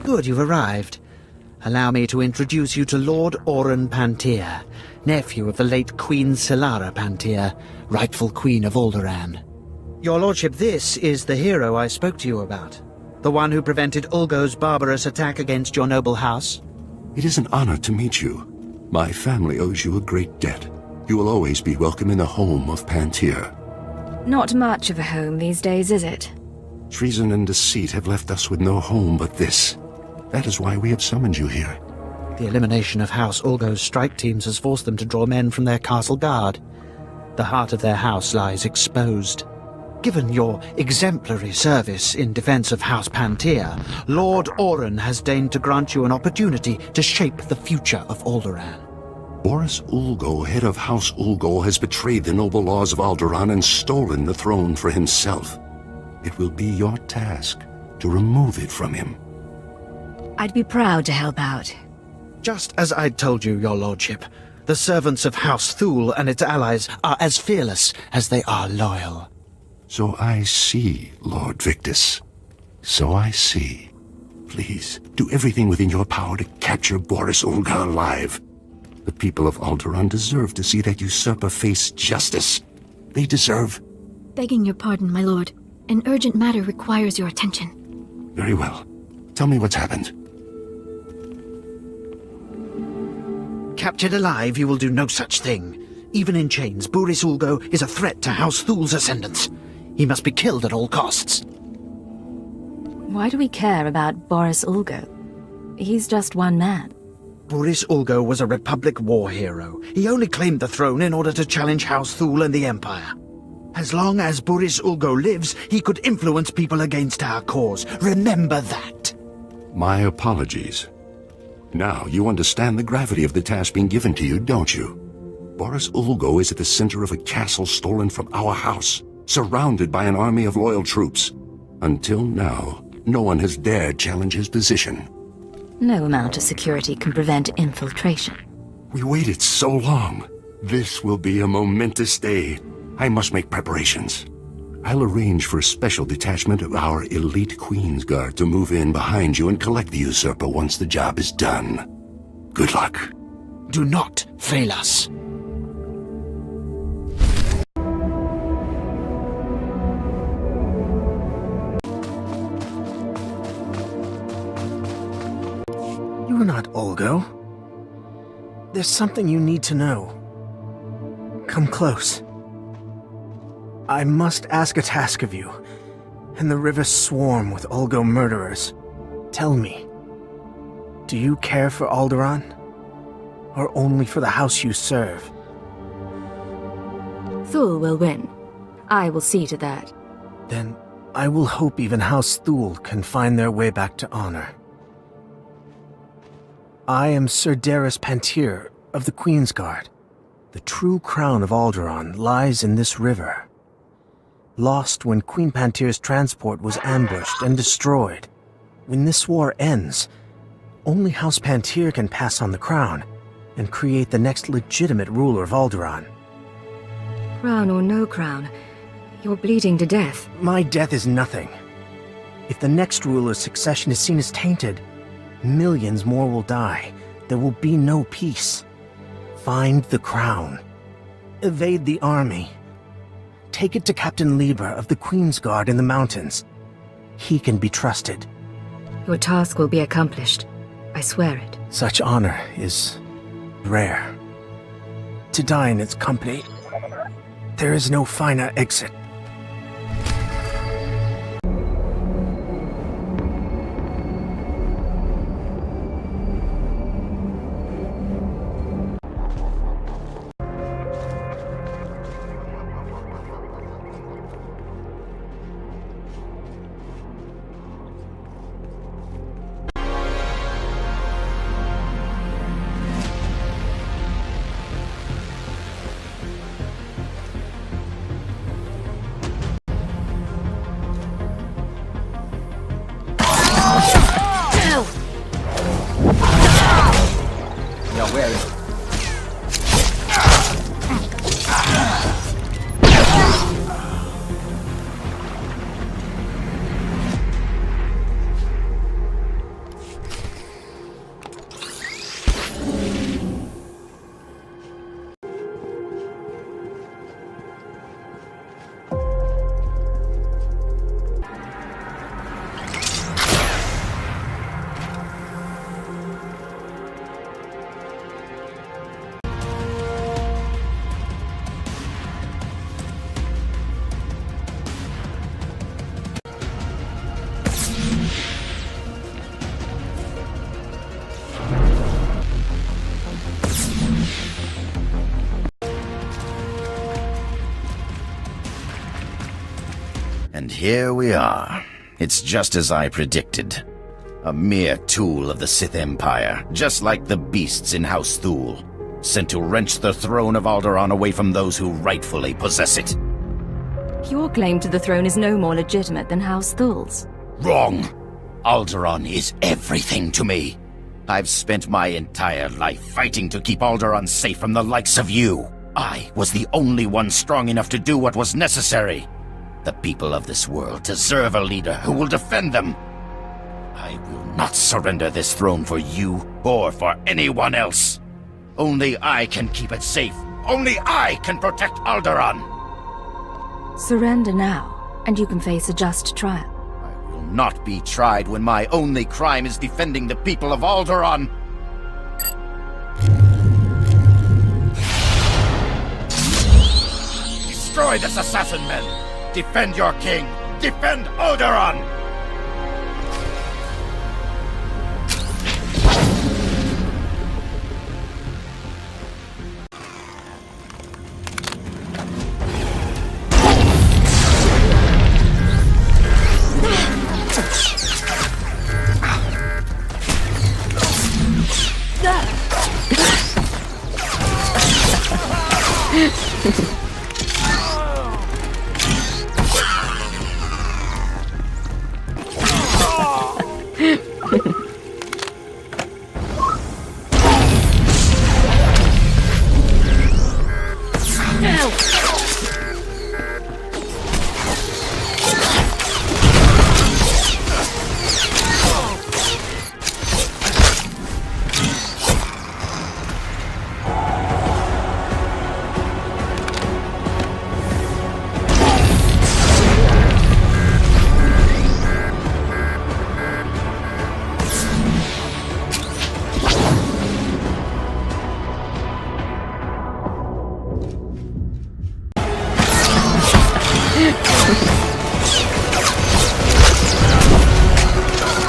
Good, you've arrived. Allow me to introduce you to Lord Oren Pantir, nephew of the late Queen Solara Pantir, rightful Queen of Alderaan. Your lordship, this is the hero I spoke to you about. The one who prevented Ulgo's barbarous attack against your noble house. It is an honor to meet you. My family owes you a great debt. You will always be welcome in the home of Pantir. Not much of a home these days, is it? Treason and deceit have left us with no home but this. That is why we have summoned you here. The elimination of House Ulgo's strike teams has forced them to draw men from their castle guard. The heart of their house lies exposed. Given your exemplary service in defense of House Pantir, Lord Oren has deigned to grant you an opportunity to shape the future of Alderaan. Boris Ulgo, head of House Ulgo, has betrayed the noble laws of Alderaan and stolen the throne for himself. It will be your task to remove it from him. I'd be proud to help out. Just as I'd told you, your lordship, the servants of House Thule and its allies are as fearless as they are loyal. So I see, Lord Victus. So I see. Please, do everything within your power to capture Boris Ulga alive. The people of Alderaan deserve to see that usurper face justice. They deserve... Begging your pardon, my lord. An urgent matter requires your attention. Very well. Tell me what's happened. Captured alive, you will do no such thing. Even in chains, Boris Ulgo is a threat to House Thule's ascendance. He must be killed at all costs. Why do we care about Boris Ulgo? He's just one man. Boris Ulgo was a Republic war hero. He only claimed the throne in order to challenge House Thule and the Empire. As long as Boris Ulgo lives, he could influence people against our cause. Remember that. My apologies. Now you understand the gravity of the task being given to you, don't you? Boris Ulgo is at the center of a castle stolen from our house, surrounded by an army of loyal troops. Until now, no one has dared challenge his position. No amount of security can prevent infiltration. We waited so long. This will be a momentous day. I must make preparations. I'll arrange for a special detachment of our elite Queen's Guard to move in behind you and collect the usurper once the job is done. Good luck. Do not fail us. You're not Ulgo. There's something you need to know. Come close. I must ask a task of you, and the rivers swarm with Ulgo murderers. Tell me, do you care for Alderaan? Or only for the house you serve? Thule will win. I will see to that. Then I will hope even House Thule can find their way back to honor. I am Sir Darius Pantir of the Queen's Guard. The true crown of Alderaan lies in this river. Lost when Queen Pantir's transport was ambushed and destroyed. When this war ends, only House Pantir can pass on the crown and create the next legitimate ruler of Alderaan. Crown or no crown, you're bleeding to death. My death is nothing. If the next ruler's succession is seen as tainted, millions more will die. There will be no peace. Find the crown. Evade the army. Take it to Captain Lieber of the Queen's Guard in the mountains. He can be trusted. Your task will be accomplished. I swear it. Such honor is rare. To die in its company, there is no finer exit. And here we are. It's just as I predicted. A mere tool of the Sith Empire, just like the beasts in House Thule, sent to wrench the throne of Alderaan away from those who rightfully possess it. Your claim to the throne is no more legitimate than House Thule's. Wrong! Alderaan is everything to me. I've spent my entire life fighting to keep Alderaan safe from the likes of you. I was the only one strong enough to do what was necessary. The people of this world deserve a leader who will defend them. I will not surrender this throne for you or for anyone else. Only I can keep it safe. Only I can protect Alderaan. Surrender now, and you can face a just trial. I will not be tried when my only crime is defending the people of Alderaan. Destroy this assassin, men! Defend your king! Defend Alderaan!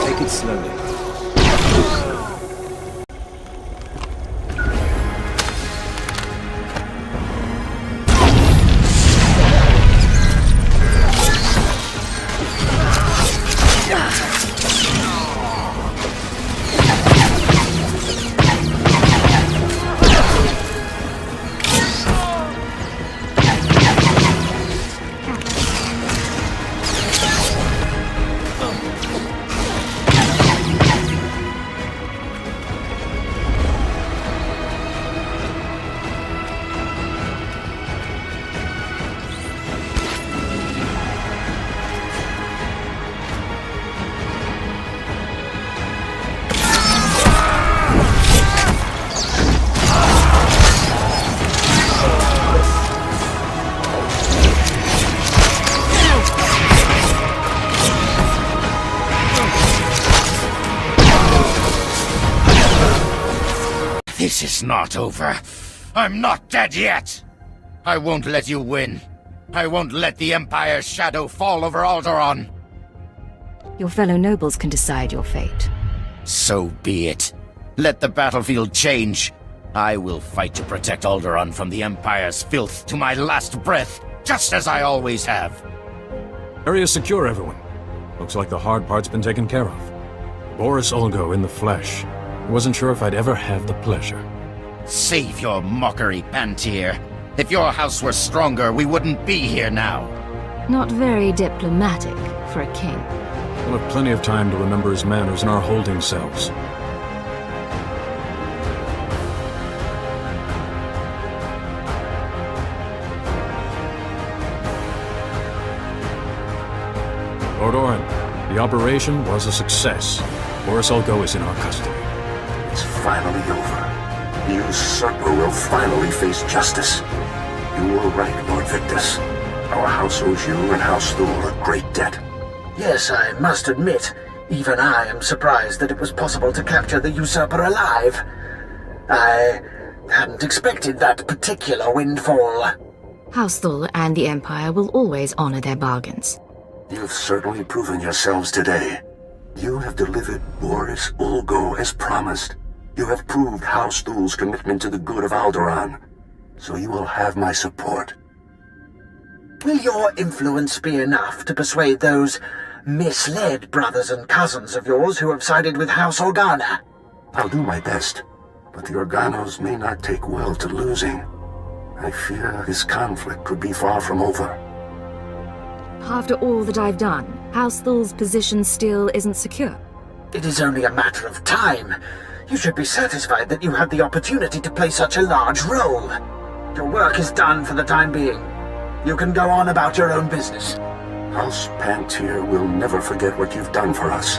Take it slowly. This is not over. I'm not dead yet. I won't let you win. I won't let the Empire's shadow fall over Alderaan. Your fellow nobles can decide your fate. So be it. Let the battlefield change. I will fight to protect Alderaan from the Empire's filth to my last breath, just as I always have. Area secure, everyone. Looks like the hard part's been taken care of. Boris Ulgo in the flesh. Wasn't sure if I'd ever have the pleasure. Save your mockery, Pantier. If your house were stronger, we wouldn't be here now. Not very diplomatic for a king. We'll have plenty of time to remember his manners in our holding cells. Lord Orin, the operation was a success. Boris Ulgo is in our custody. It's finally over. The usurper will finally face justice. You were right, Lord Victus. Our house owes you and House Thule a great debt. Yes, I must admit, even I am surprised that it was possible to capture the usurper alive. I hadn't expected that particular windfall. House Thule and the Empire will always honor their bargains. You've certainly proven yourselves today. You have delivered Boris Ulgo as promised. You have proved House Thule's commitment to the good of Alderaan. So you will have my support. Will your influence be enough to persuade those misled brothers and cousins of yours who have sided with House Organa? I'll do my best, but the Organos may not take well to losing. I fear this conflict would be far from over. After all that I've done, House Thul's position still isn't secure. It is only a matter of time. You should be satisfied that you had the opportunity to play such a large role. Your work is done for the time being. You can go on about your own business. House Pantier will never forget what you've done for us.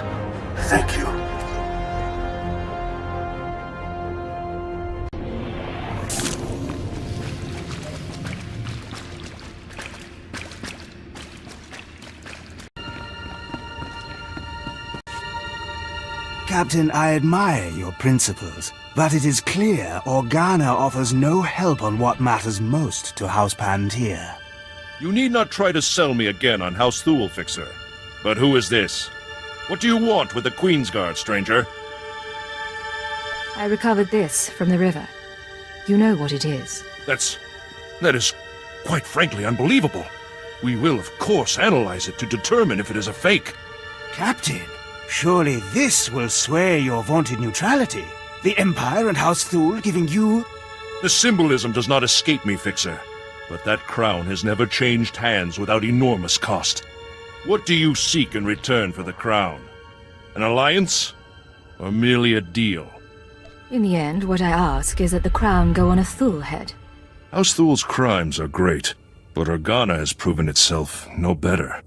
Thank you. Captain, I admire your principles, but it is clear Organa offers no help on what matters most to House Pantier. You need not try to sell me again on House Thule, Fixer. But who is this? What do you want with the Queensguard, stranger? I recovered this from the river. You know what it is. That is quite frankly unbelievable. We will, of course, analyze it to determine if it is a fake. Captain, surely this will sway your vaunted neutrality. The Empire and House Thule giving you... The symbolism does not escape me, Fixer. But that crown has never changed hands without enormous cost. What do you seek in return for the crown? An alliance? Or merely a deal? In the end, what I ask is that the crown go on a Thule head. House Thule's crimes are great, but Organa has proven itself no better.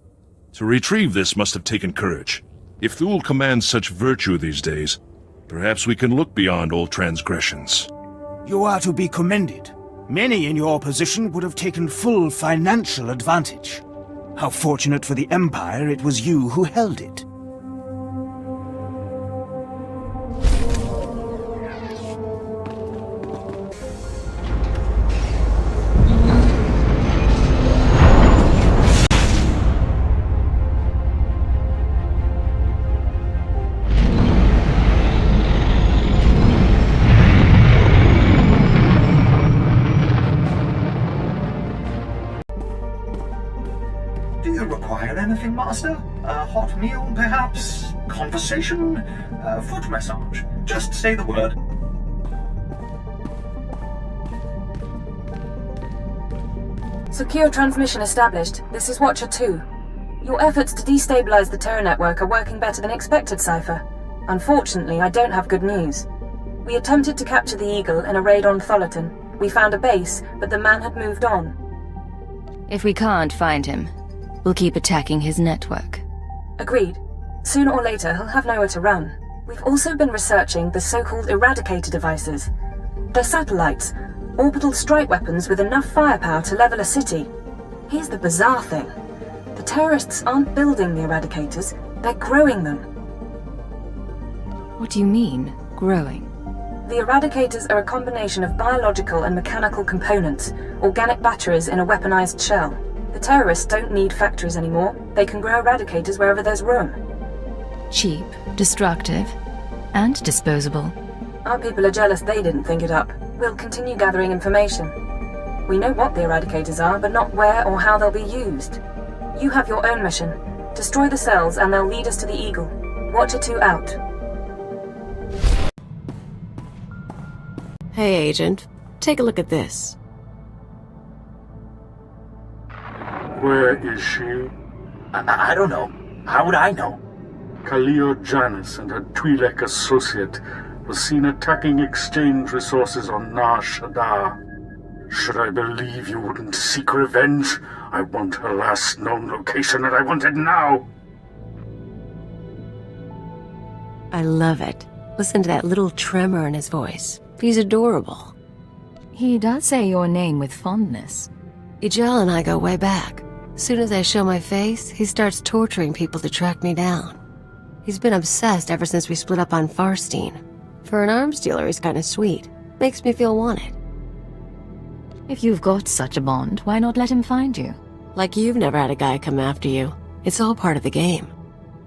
To retrieve this must have taken courage. If Thule commands such virtue these days, perhaps we can look beyond old transgressions. You are to be commended. Many in your position would have taken full financial advantage. How fortunate for the Empire it was you who held it. Anything, Master? A hot meal, perhaps? Conversation? Foot massage? Just say the word. Secure transmission established. This is Watcher 2. Your efforts to destabilize the Terra network are working better than expected, Cypher. Unfortunately, I don't have good news. We attempted to capture the Eagle in a raid on Thullerton. We found a base, but the man had moved on. If we can't find him, we'll keep attacking his network. Agreed. Sooner or later, he'll have nowhere to run. We've also been researching the so-called Eradicator devices. They're satellites, orbital strike weapons with enough firepower to level a city. Here's the bizarre thing. The terrorists aren't building the Eradicators, they're growing them. What do you mean, growing? The Eradicators are a combination of biological and mechanical components, organic batteries in a weaponized shell. The terrorists don't need factories anymore. They can grow Eradicators wherever there's room. Cheap, destructive, and disposable. Our people are jealous they didn't think it up. We'll continue gathering information. We know what the Eradicators are, but not where or how they'll be used. You have your own mission. Destroy the cells and they'll lead us to the Eagle. Watcher 2 out. Hey, Agent. Take a look at this. Where is she? I don't know. How would I know? Khalil Janus and her Twi'lek associate was seen attacking exchange resources on Nar Shaddaa. Should I believe you wouldn't seek revenge? I want her last known location and I want it now! I love it. Listen to that little tremor in his voice. He's adorable. He does say your name with fondness. Ijel and I go way back. Soon as I show my face, he starts torturing people to track me down. He's been obsessed ever since we split up on Farstein. For an arms dealer, he's kinda sweet. Makes me feel wanted. If you've got such a bond, why not let him find you? Like you've never had a guy come after you. It's all part of the game.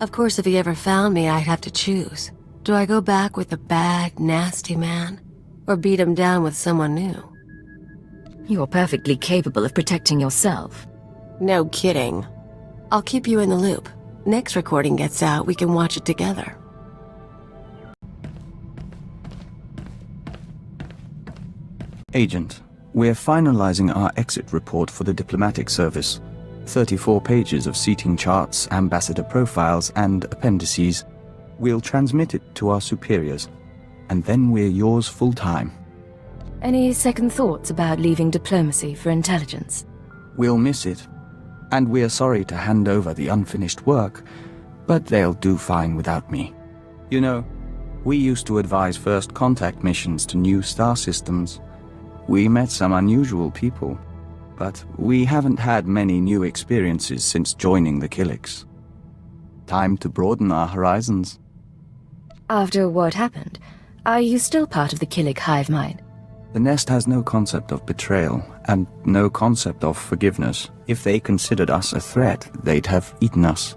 Of course, if he ever found me, I'd have to choose. Do I go back with a bad, nasty man? Or beat him down with someone new? You're perfectly capable of protecting yourself. No kidding. I'll keep you in the loop. Next recording gets out, we can watch it together. Agent, we're finalizing our exit report for the diplomatic service. 34 pages of seating charts, ambassador profiles, and appendices. We'll transmit it to our superiors, and then we're yours full-time. Any second thoughts about leaving diplomacy for intelligence? We'll miss it, and we're sorry to hand over the unfinished work, but they'll do fine without me. You know, we used to advise first contact missions to new star systems. We met some unusual people, but we haven't had many new experiences since joining the Killiks. Time to broaden our horizons. After what happened, are you still part of the Killik hive mind? The Nest has no concept of betrayal, and no concept of forgiveness. If they considered us a threat, they'd have eaten us.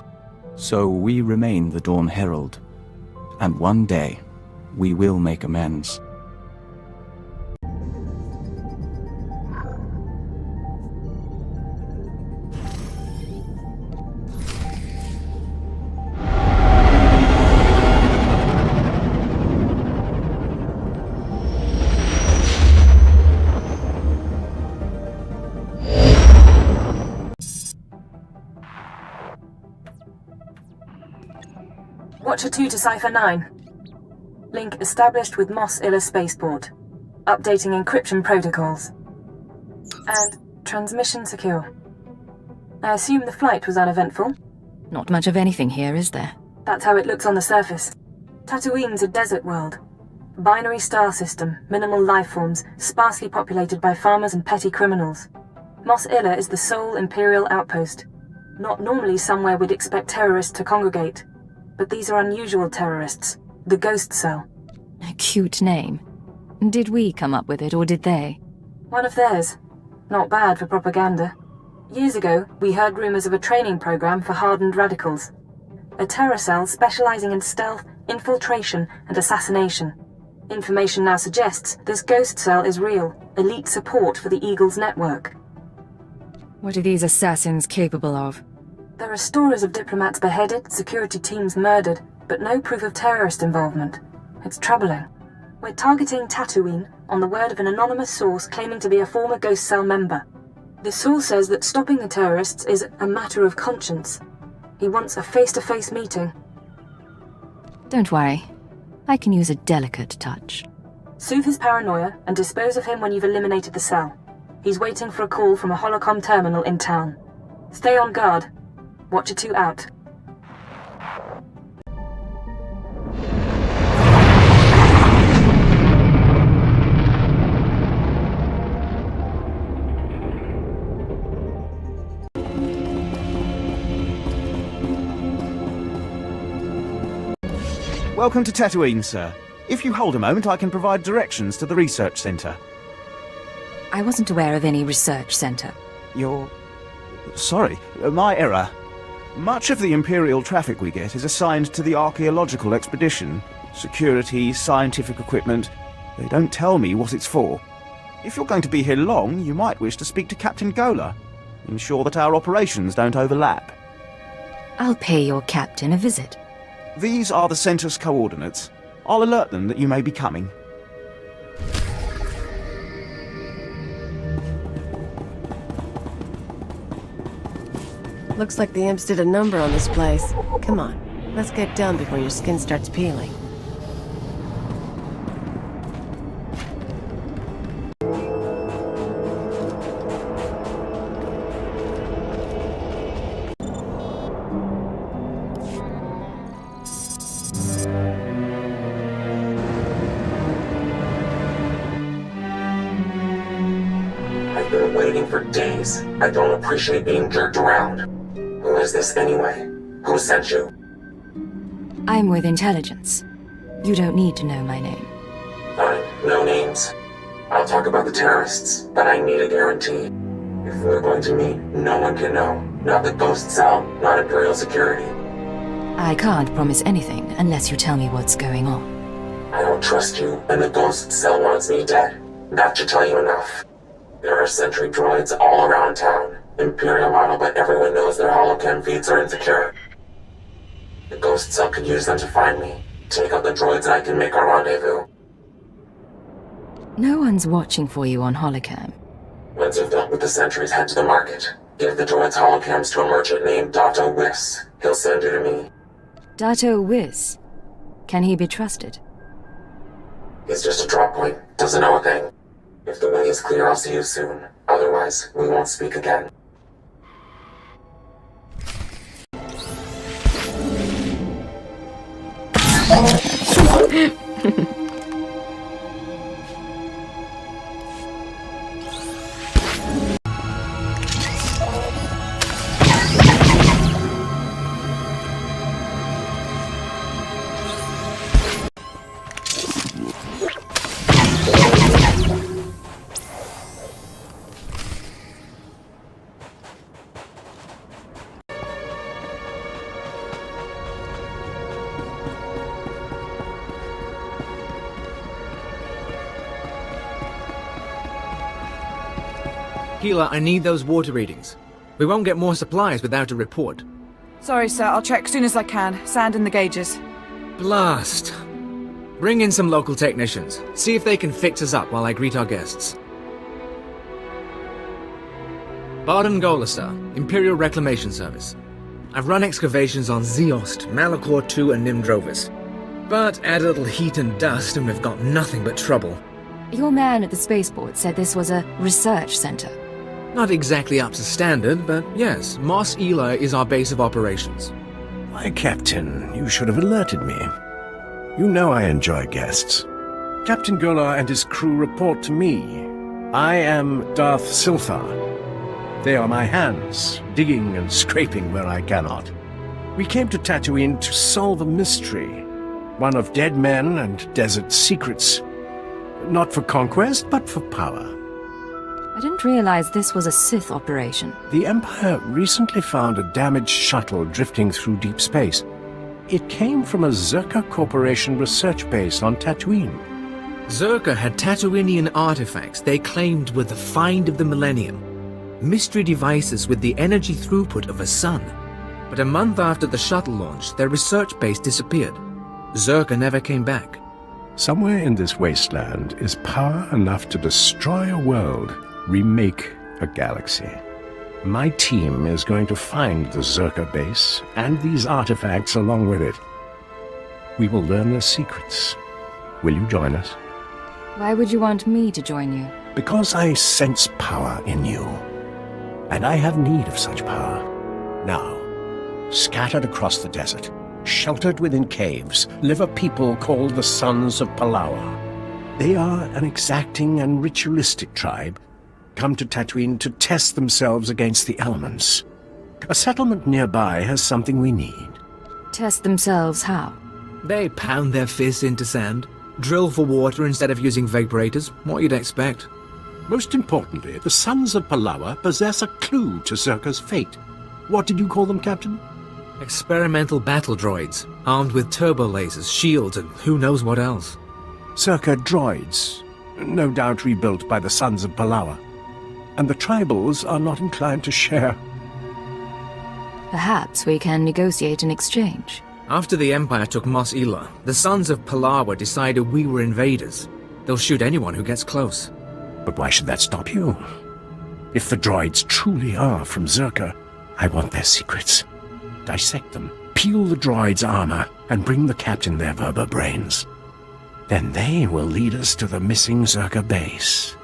So we remain the Dawn Herald, and one day, we will make amends. Watcher 2 to Cipher 9. Link established with Mos Illa Spaceport. Updating encryption protocols. And transmission secure. I assume the flight was uneventful? Not much of anything here, is there? That's how it looks on the surface. Tatooine's a desert world. Binary star system, minimal life forms, sparsely populated by farmers and petty criminals. Mos Illa is the sole Imperial outpost. Not normally somewhere we'd expect terrorists to congregate. But these are unusual terrorists. The Ghost Cell. A cute name. Did we come up with it, or did they? One of theirs. Not bad for propaganda. Years ago, we heard rumors of a training program for hardened radicals. A terror cell specializing in stealth, infiltration, and assassination. Information now suggests this Ghost Cell is real, elite support for the Eagles network. What are these assassins capable of? There are stories of diplomats beheaded, security teams murdered, but no proof of terrorist involvement. It's troubling. We're targeting Tatooine on the word of an anonymous source claiming to be a former Ghost Cell member. The source says that stopping the terrorists is a matter of conscience. He wants a face-to-face meeting. Don't worry. I can use a delicate touch. Soothe his paranoia and dispose of him when you've eliminated the cell. He's waiting for a call from a holocom terminal in town. Stay on guard. Watcher 2 out. Welcome to Tatooine, sir. If you hold a moment, I can provide directions to the research center. I wasn't aware of any research center. Sorry, my error. Much of the Imperial traffic we get is assigned to the archaeological expedition. Security, scientific equipment. They don't tell me what it's for. If you're going to be here long, you might wish to speak to Captain Gola. Ensure that our operations don't overlap. I'll pay your captain a visit. These are the center's coordinates. I'll alert them that you may be coming. Looks like the imps did a number on this place. Come on, let's get done before your skin starts peeling. I've been waiting for days. I don't appreciate being jerked around. Who is this anyway? Who sent you? I'm with intelligence. You don't need to know my name. Fine, no names. I'll talk about the terrorists, but I need a guarantee. If we're going to meet, no one can know. Not the Ghost Cell, not Imperial security. I can't promise anything unless you tell me what's going on. I don't trust you, and the Ghost Cell wants me dead. That should tell you enough. There are sentry droids all around town. Imperial model, but everyone knows their holocam feeds are insecure. The ghost cell could use them to find me. Take out the droids and I can make our rendezvous. No one's watching for you on holocam. Once you've dealt with the sentries, head to the market. Give the droids holocams to a merchant named Dato Whis. He'll send you to me. Dato Whis? Can he be trusted? He's just a drop point. Doesn't know a thing. If the way is clear, I'll see you soon. Otherwise, we won't speak again. Keeler, I need those water readings. We won't get more supplies without a report. Sorry, sir. I'll check soon as I can. Sand in the gauges. Blast. Bring in some local technicians. See if they can fix us up while I greet our guests. Barden Golastar, Imperial Reclamation Service. I've run excavations on Zeost, Malachor II and Nimdrovis. But add a little heat and dust and we've got nothing but trouble. Your man at the spaceport said this was a research center. Not exactly up to standard, but yes, Mos Ela is our base of operations. Why, Captain, you should have alerted me. You know I enjoy guests. Captain Golar and his crew report to me. I am Darth Silthar. They are my hands, digging and scraping where I cannot. We came to Tatooine to solve a mystery, one of dead men and desert secrets. Not for conquest, but for power. I didn't realize this was a Sith operation. The Empire recently found a damaged shuttle drifting through deep space. It came from a Zerka Corporation research base on Tatooine. Zerka had Tatooinian artifacts they claimed were the find of the millennium. Mystery devices with the energy throughput of a sun. But a month after the shuttle launch, their research base disappeared. Zerka never came back. Somewhere in this wasteland is power enough to destroy a world, remake a galaxy. My team is going to find the Zerka base and these artifacts along with it. We will learn their secrets. Will you join us? Why would you want me to join you? Because I sense power in you. And I have need of such power. Now, scattered across the desert, sheltered within caves, live a people called the Sons of Palawa. They are an exacting and ritualistic tribe, come to Tatooine to test themselves against the elements. A settlement nearby has something we need. Test themselves how? They pound their fists into sand, drill for water instead of using vaporators, what you'd expect. Most importantly, the Sons of Palawa possess a clue to Zerka's fate. What did you call them, Captain? Experimental battle droids, armed with turbo lasers, shields, and who knows what else. Zerka droids, no doubt rebuilt by the Sons of Palawa. And the tribals are not inclined to share. Perhaps we can negotiate an exchange. After the Empire took Mos Ela, the Sons of Palawa decided we were invaders. They'll shoot anyone who gets close. But why should that stop you? If the droids truly are from Zerka, I want their secrets. Dissect them, peel the droids' armor, and bring the captain their verba brains. Then they will lead us to the missing Zerka base.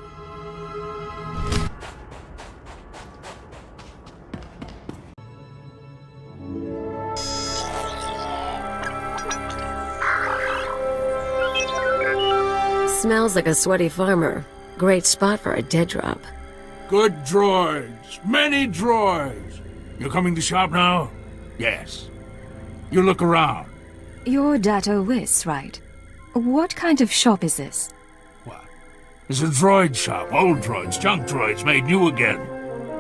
Smells like a sweaty farmer. Great spot for a dead drop. Good droids. Many droids. You coming to shop now? Yes. You look around. You're Dato Whis, right? What kind of shop is this? It's a droid shop. Old droids, junk droids made new again.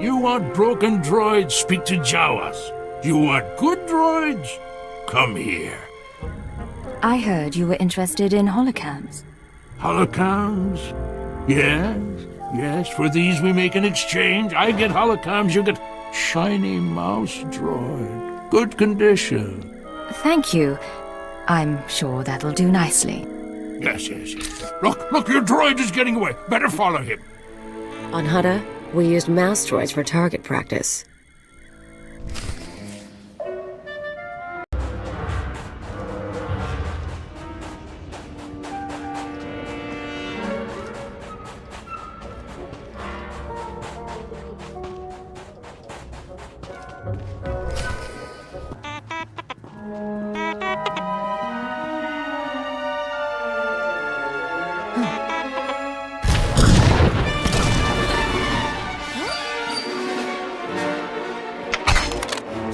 You want broken droids? Speak to Jawas. You want good droids? Come here. I heard you were interested in holocams. Holocams? Yes. Yes, for these we make an exchange. I get holocrons, you get shiny mouse droid. Good condition. Thank you. I'm sure that'll do nicely. Yes. Look, your droid is getting away. Better follow him. On Hutta, we used mouse droids for target practice.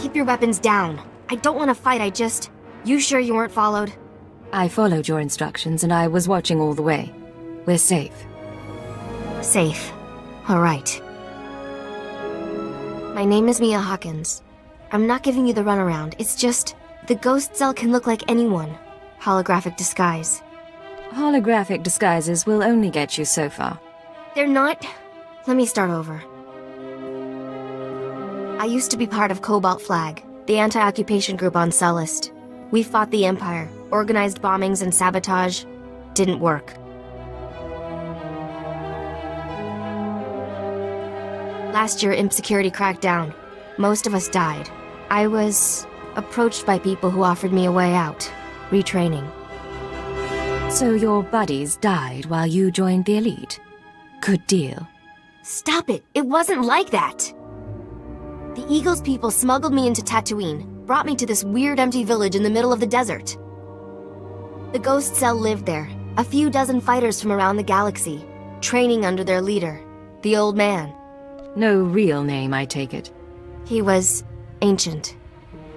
Keep your weapons down. I don't want to fight, You sure you weren't followed? I followed your instructions and I was watching all the way. We're safe. Safe. Alright. My name is Mia Hawkins. I'm not giving you the runaround, it's just... The ghost cell can look like anyone. Holographic disguise. Holographic disguises will only get you so far. They're not... Let me start over. I used to be part of Cobalt Flag, the anti-occupation group on Sullust. We fought the Empire, organized bombings and sabotage. Didn't work. Last year, Imp Security cracked down. Most of us died. I was approached by people who offered me a way out. Retraining. So your buddies died while you joined the elite? Good deal. Stop it! It wasn't like that! The Eagles people smuggled me into Tatooine, brought me to this weird empty village in the middle of the desert. The ghost cell lived there, a few dozen fighters from around the galaxy, training under their leader, the Old Man. No real name, I take it. He was ancient.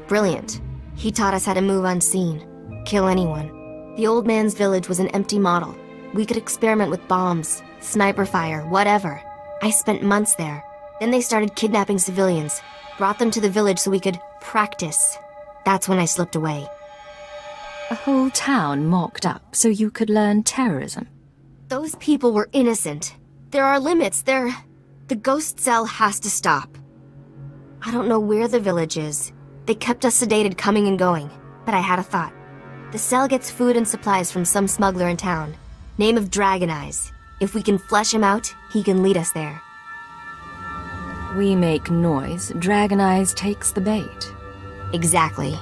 Brilliant. He taught us how to move unseen, kill anyone. The Old Man's village was an empty model. We could experiment with bombs, sniper fire, whatever. I spent months there. Then they started kidnapping civilians, brought them to the village so we could practice. That's when I slipped away. A whole town mocked up so you could learn terrorism. Those people were innocent. There are limits. The ghost cell has to stop. I don't know where the village is. They kept us sedated coming and going, but I had a thought. The cell gets food and supplies from some smuggler in town. Name of Dragon Eyes. If we can flesh him out, he can lead us there. We make noise, Dragon Eyes takes the bait. Exactly.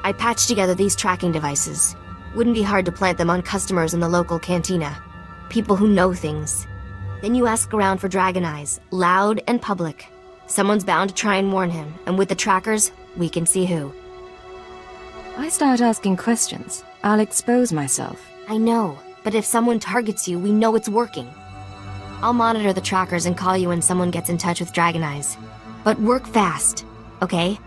I patched together these tracking devices. Wouldn't be hard to plant them on customers in the local cantina. People who know things. Then you ask around for Dragon Eyes, loud and public. Someone's bound to try and warn him, and with the trackers, we can see who. I start asking questions, I'll expose myself. I know, but if someone targets you, we know it's working. I'll monitor the trackers and call you when someone gets in touch with Dragon Eyes. But work fast, okay?